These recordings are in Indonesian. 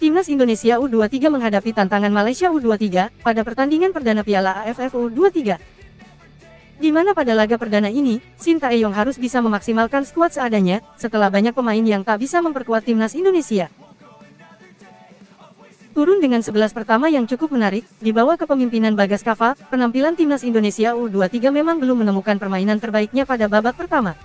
Timnas Indonesia U23 menghadapi tantangan Malaysia U23 pada pertandingan perdana Piala AFF U23. Di mana pada laga perdana ini, Shin Tae-yong harus bisa memaksimalkan skuad seadanya, setelah banyak pemain yang tak bisa memperkuat Timnas Indonesia. Turun dengan 11 pertama yang cukup menarik, di bawah kepemimpinan Bagas Kava, penampilan Timnas Indonesia U23 memang belum menemukan permainan terbaiknya pada babak pertama.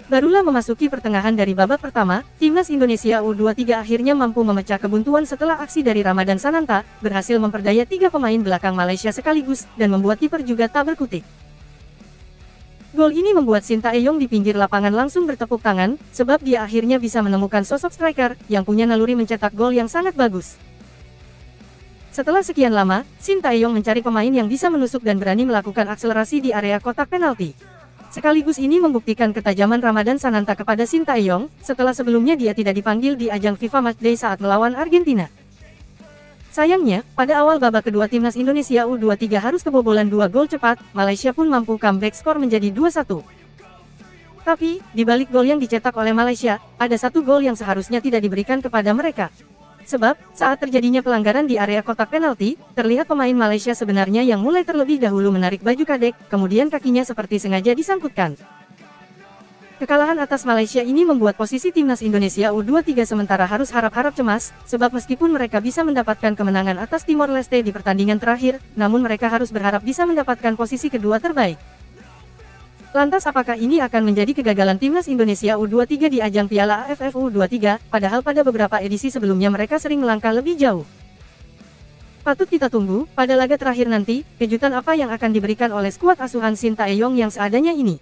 Barulah memasuki pertengahan dari babak pertama, Timnas Indonesia U23 akhirnya mampu memecah kebuntuan setelah aksi dari Ramadan Sananta, berhasil memperdaya 3 pemain belakang Malaysia sekaligus, dan membuat kiper juga tak berkutik. Gol ini membuat Shin Tae-yong di pinggir lapangan langsung bertepuk tangan, sebab dia akhirnya bisa menemukan sosok striker, yang punya naluri mencetak gol yang sangat bagus. Setelah sekian lama, Shin Tae-yong mencari pemain yang bisa menusuk dan berani melakukan akselerasi di area kotak penalti. Sekaligus ini membuktikan ketajaman Ramadan Sananta kepada Shin Tae-yong, setelah sebelumnya dia tidak dipanggil di ajang FIFA Matchday saat melawan Argentina. Sayangnya, pada awal babak kedua Timnas Indonesia U23 harus kebobolan 2 gol cepat, Malaysia pun mampu comeback skor menjadi 2-1. Tapi, di balik gol yang dicetak oleh Malaysia, ada satu gol yang seharusnya tidak diberikan kepada mereka. Sebab, saat terjadinya pelanggaran di area kotak penalti, terlihat pemain Malaysia sebenarnya yang mulai terlebih dahulu menarik baju kadek, kemudian kakinya seperti sengaja disangkutkan. Kekalahan atas Malaysia ini membuat posisi Timnas Indonesia U23 sementara harus harap-harap cemas, sebab meskipun mereka bisa mendapatkan kemenangan atas Timor Leste di pertandingan terakhir, namun mereka harus berharap bisa mendapatkan posisi kedua terbaik. Lantas apakah ini akan menjadi kegagalan Timnas Indonesia U23 di ajang Piala AFF U23, padahal pada beberapa edisi sebelumnya mereka sering melangkah lebih jauh? Patut kita tunggu, pada laga terakhir nanti, kejutan apa yang akan diberikan oleh skuad asuhan Shin Tae-yong yang seadanya ini.